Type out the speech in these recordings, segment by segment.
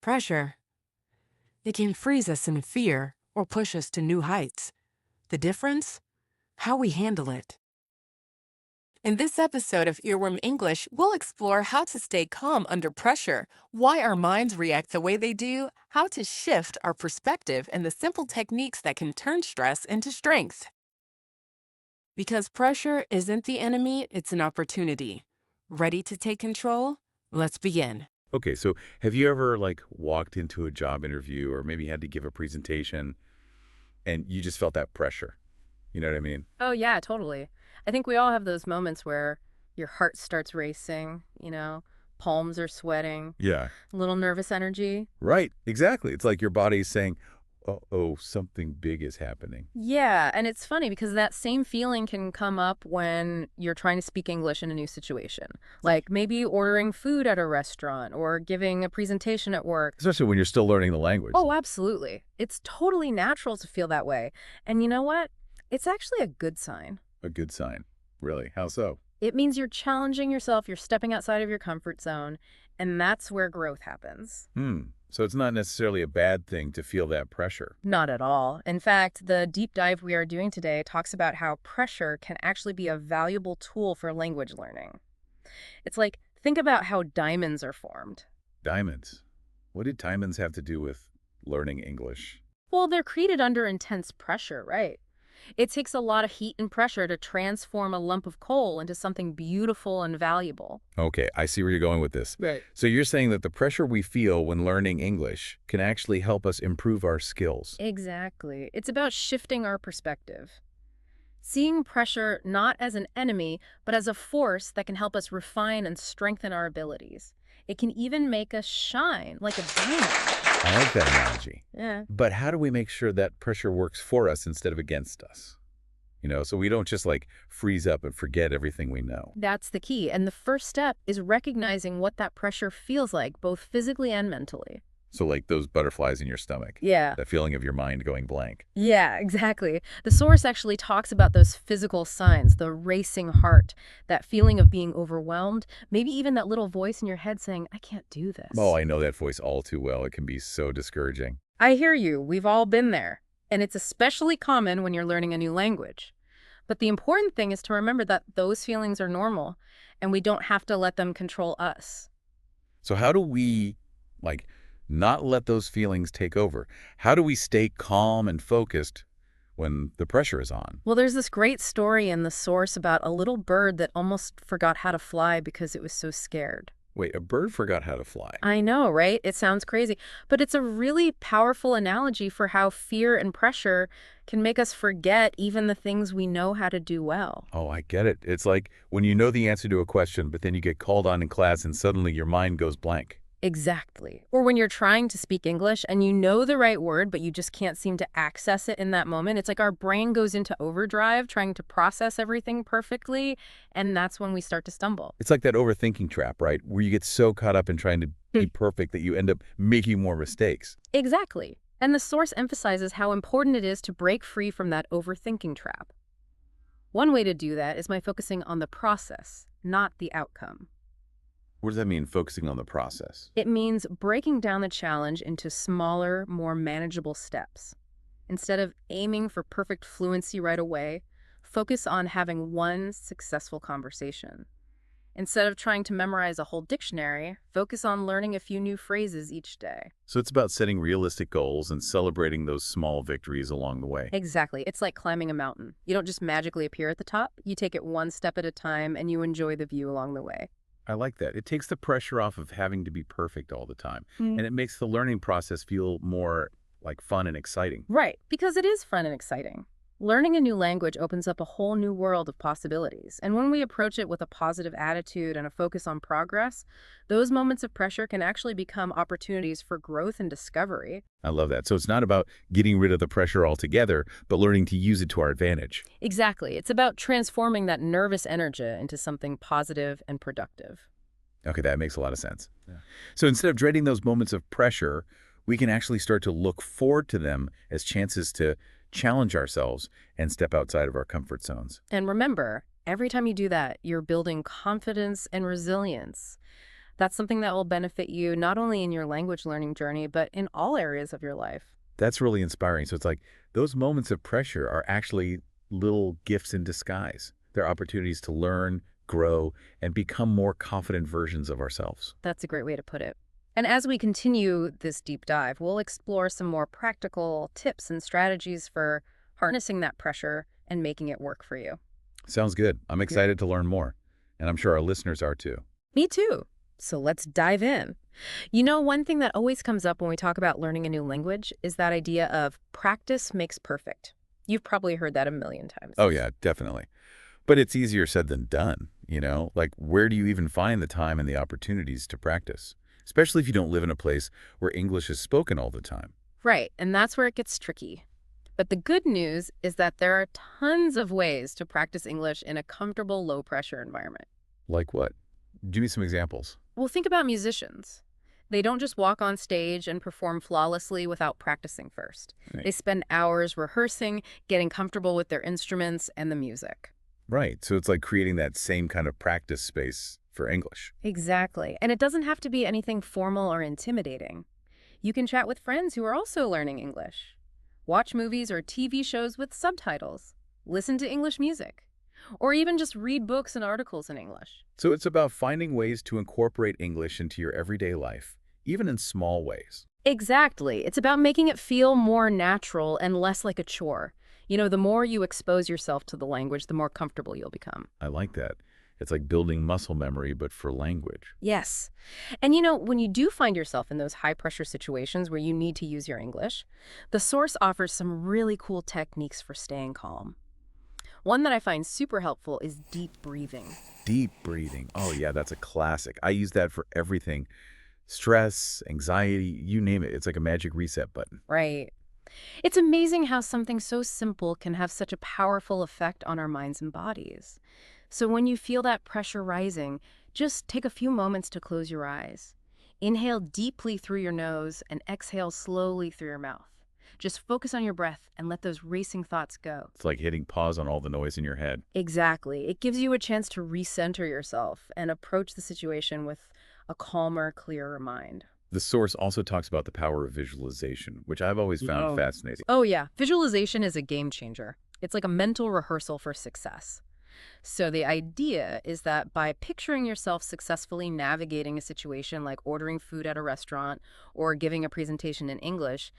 Pressure. It can freeze us in fear or push us to new heights. The difference? How we handle it. In this episode of Earworm English, we'll explore how to stay calm under pressure, why our minds react the way they do, how to shift our perspective, and the simple techniques that can turn stress into strength. Because pressure isn't the enemy, it's an opportunity. Ready to take control? Let's begin. Okay, so have you ever walked into a job interview or maybe had to give a presentation and you just felt that pressure? You know what I mean? Oh, yeah, totally. I think we all have those moments where your heart starts racing, palms are sweating, Yeah. a little nervous energy. Right, exactly. It's like your body's saying, oh, something big is happening. Yeah, and it's funny because that same feeling can come up when you're trying to speak English in a new situation. Like maybe ordering food at a restaurant or giving a presentation at work. Especially when you're still learning the language. Oh, absolutely. It's totally natural to feel that way. And you know what? It's actually a good sign. A good sign. Really? How so? It means you're challenging yourself, you're stepping outside of your comfort zone, and that's where growth happens. So it's not necessarily a bad thing to feel that pressure. Not at all. In fact, the deep dive we are doing today talks about how pressure can actually be a valuable tool for language learning. It's like, think about how diamonds are formed. Diamonds. What did diamonds have to do with learning English? Well, they're created under intense pressure, right? It takes a lot of heat and pressure to transform a lump of coal into something beautiful and valuable. Okay, I see where you're going with this. Right. So you're saying that the pressure we feel when learning English can actually help us improve our skills. Exactly. It's about shifting our perspective. Seeing pressure not as an enemy, but as a force that can help us refine and strengthen our abilities. It can even make us shine like a diamond. I like that analogy. Yeah. But how do we make sure that pressure works for us instead of against us? So we don't just freeze up and forget everything we know. That's the key. And the first step is recognizing what that pressure feels like, both physically and mentally. So those butterflies in your stomach. Yeah. That feeling of your mind going blank. Yeah, exactly. The source actually talks about those physical signs, the racing heart, that feeling of being overwhelmed, maybe even that little voice in your head saying, I can't do this. Oh, I know that voice all too well. It can be so discouraging. I hear you. We've all been there. And it's especially common when you're learning a new language. But the important thing is to remember that those feelings are normal, and we don't have to let them control us. So how do we, not let those feelings take over? How do we stay calm and focused when the pressure is on? Well, there's this great story in the source about a little bird that almost forgot how to fly because it was so scared. Wait, a bird forgot how to fly? I know, right? It sounds crazy, but it's a really powerful analogy for how fear and pressure can make us forget even the things we know how to do well. Oh, I get it. It's like when you know the answer to a question, but then you get called on in class and suddenly your mind goes blank. Exactly. Or when you're trying to speak English and you know the right word, but you just can't seem to access it in that moment. It's like our brain goes into overdrive trying to process everything perfectly, and that's when we start to stumble. It's like that overthinking trap, right? Where you get so caught up in trying to be perfect that you end up making more mistakes. Exactly. And the source emphasizes how important it is to break free from that overthinking trap. One way to do that is by focusing on the process, not the outcome. What does that mean, focusing on the process? It means breaking down the challenge into smaller, more manageable steps. Instead of aiming for perfect fluency right away, focus on having one successful conversation. Instead of trying to memorize a whole dictionary, focus on learning a few new phrases each day. So it's about setting realistic goals and celebrating those small victories along the way. Exactly. It's like climbing a mountain. You don't just magically appear at the top. You take it one step at a time and you enjoy the view along the way. I like that. It takes the pressure off of having to be perfect all the time. And it makes the learning process feel more fun and exciting. Right, because it is fun and exciting. Learning a new language opens up a whole new world of possibilities. And when we approach it with a positive attitude and a focus on progress, those moments of pressure can actually become opportunities for growth and discovery. I love that. So it's not about getting rid of the pressure altogether, but learning to use it to our advantage. Exactly. It's about transforming that nervous energy into something positive and productive. Okay, that makes a lot of sense. Yeah. So instead of dreading those moments of pressure, we can actually start to look forward to them as chances to challenge ourselves and step outside of our comfort zones. And remember, every time you do that, you're building confidence and resilience. That's something that will benefit you not only in your language learning journey, but in all areas of your life. That's really inspiring. So it's like those moments of pressure are actually little gifts in disguise. They're opportunities to learn, grow, and become more confident versions of ourselves. That's a great way to put it. And as we continue this deep dive, we'll explore some more practical tips and strategies for harnessing that pressure and making it work for you. Sounds good. I'm excited to learn more, and I'm sure our listeners are too. Me too. So let's dive in. You know, one thing that always comes up when we talk about learning a new language is that idea of practice makes perfect. You've probably heard that a million times. Oh yeah, definitely. But it's easier said than done, you know? Like, where do you even find the time and the opportunities to practice? Especially if you don't live in a place where English is spoken all the time. Right, and that's where it gets tricky. But the good news is that there are tons of ways to practice English in a comfortable, low-pressure environment. Like what? Give me some examples. Well, think about musicians. They don't just walk on stage and perform flawlessly without practicing first. Right. They spend hours rehearsing, getting comfortable with their instruments and the music. Right. So it's like creating that same kind of practice space for English. Exactly. And it doesn't have to be anything formal or intimidating. You can chat with friends who are also learning English. Watch movies or TV shows with subtitles. Listen to English music. Or even just read books and articles in English. So it's about finding ways to incorporate English into your everyday life, even in small ways. Exactly. It's about making it feel more natural and less like a chore. You know, the more you expose yourself to the language, the more comfortable you'll become. I like that. It's like building muscle memory, but for language. Yes. And you know, when you do find yourself in those high-pressure situations where you need to use your English, the source offers some really cool techniques for staying calm. One that I find super helpful is deep breathing. Deep breathing. Oh yeah, that's a classic. I use that for everything. Stress, anxiety, you name it. It's like a magic reset button. Right. It's amazing how something so simple can have such a powerful effect on our minds and bodies. So when you feel that pressure rising, just take a few moments to close your eyes. Inhale deeply through your nose and exhale slowly through your mouth. Just focus on your breath and let those racing thoughts go. It's like hitting pause on all the noise in your head. Exactly. It gives you a chance to recenter yourself and approach the situation with a calmer, clearer mind. The source also talks about the power of visualization, which I've always found fascinating. Oh yeah, visualization is a game changer. It's like a mental rehearsal for success. So the idea is that by picturing yourself successfully navigating a situation like ordering food at a restaurant or giving a presentation in English,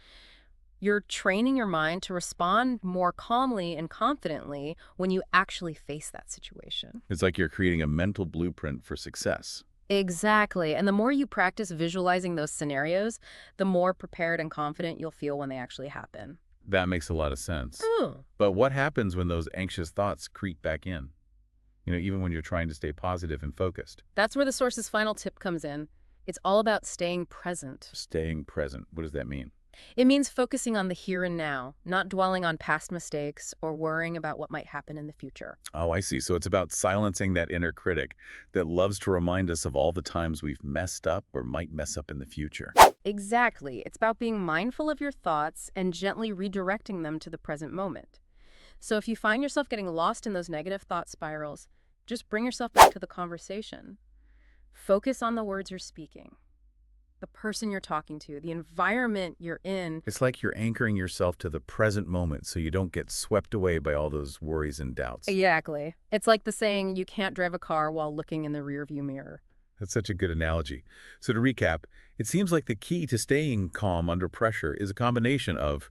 you're training your mind to respond more calmly and confidently when you actually face that situation. It's like you're creating a mental blueprint for success. Exactly. And the more you practice visualizing those scenarios, the more prepared and confident you'll feel when they actually happen. That makes a lot of sense. Oh. But what happens when those anxious thoughts creep back in? You know, even when you're trying to stay positive and focused. That's where the source's final tip comes in. It's all about staying present. Staying present. What does that mean? It means focusing on the here and now, not dwelling on past mistakes or worrying about what might happen in the future. Oh, I see. So it's about silencing that inner critic that loves to remind us of all the times we've messed up or might mess up in the future. Exactly. It's about being mindful of your thoughts and gently redirecting them to the present moment. So if you find yourself getting lost in those negative thought spirals, just bring yourself back to the conversation. Focus on the words you're speaking, the person you're talking to, the environment you're in. It's like you're anchoring yourself to the present moment so you don't get swept away by all those worries and doubts. Exactly. It's like the saying, you can't drive a car while looking in the rearview mirror. That's such a good analogy. So to recap, it seems like the key to staying calm under pressure is a combination of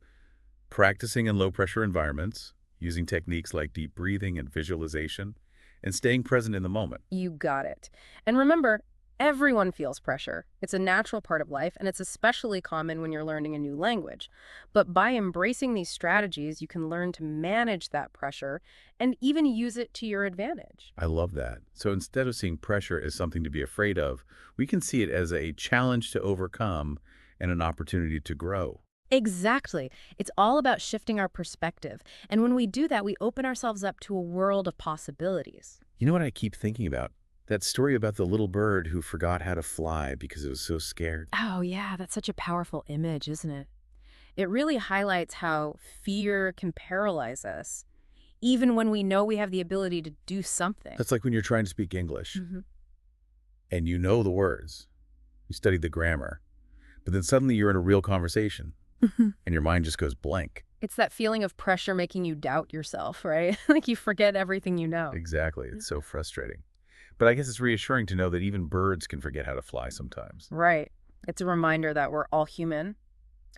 practicing in low-pressure environments, using techniques like deep breathing and visualization, and staying present in the moment. You got it. And remember, everyone feels pressure. It's a natural part of life, and it's especially common when you're learning a new language. But by embracing these strategies, you can learn to manage that pressure and even use it to your advantage. I love that. So instead of seeing pressure as something to be afraid of, we can see it as a challenge to overcome and an opportunity to grow. Exactly. It's all about shifting our perspective. And when we do that, we open ourselves up to a world of possibilities. You know what I keep thinking about? That story about the little bird who forgot how to fly because it was so scared. Oh, yeah, that's such a powerful image, isn't it? It really highlights how fear can paralyze us, even when we know we have the ability to do something. That's like when you're trying to speak English. Mhm. and you know the words. You studied the grammar. But then suddenly you're in a real conversation, and your mind just goes blank. It's that feeling of pressure making you doubt yourself, right? Like you forget everything you know. Exactly. It's so frustrating. But I guess it's reassuring to know that even birds can forget how to fly sometimes. Right. It's a reminder that we're all human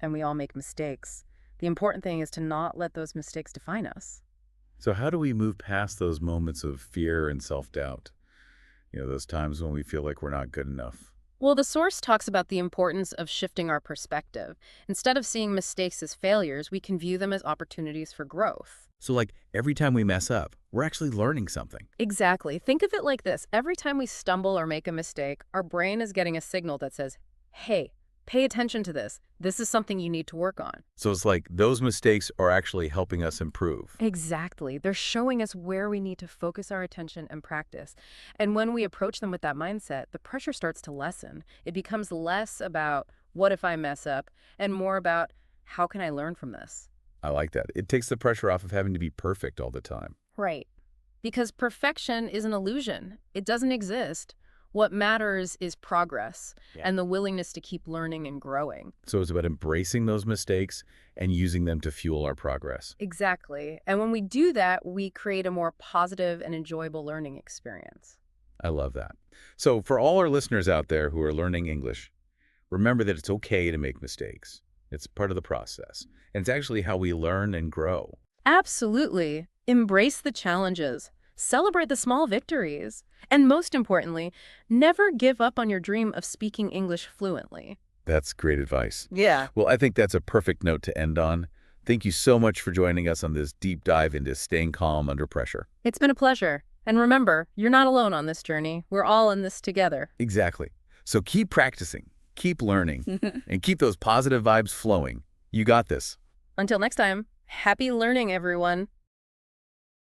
and we all make mistakes. The important thing is to not let those mistakes define us. So how do we move past those moments of fear and self-doubt? Those times when we feel like we're not good enough. Well, the source talks about the importance of shifting our perspective. Instead of seeing mistakes as failures, we can view them as opportunities for growth. So like every time we mess up, we're actually learning something. Exactly. Think of it like this. Every time we stumble or make a mistake, our brain is getting a signal that says, hey, pay attention to this. This is something you need to work on. So it's like those mistakes are actually helping us improve. Exactly. They're showing us where we need to focus our attention and practice. And when we approach them with that mindset, the pressure starts to lessen. It becomes less about what if I mess up and more about how can I learn from this? I like that. It takes the pressure off of having to be perfect all the time. Right. Because perfection is an illusion. It doesn't exist. What matters is progress and the willingness to keep learning and growing. So it's about embracing those mistakes and using them to fuel our progress. Exactly. And when we do that, we create a more positive and enjoyable learning experience. I love that. So for all our listeners out there who are learning English, remember that it's okay to make mistakes. It's part of the process. And it's actually how we learn and grow. Absolutely. Embrace the challenges. Celebrate the small victories. And most importantly, never give up on your dream of speaking English fluently. That's great advice. Yeah. Well, I think that's a perfect note to end on. Thank you so much for joining us on this deep dive into staying calm under pressure. It's been a pleasure. And remember, you're not alone on this journey. We're all in this together. Exactly. So keep practicing, keep learning, and keep those positive vibes flowing. You got this. Until next time, happy learning, everyone.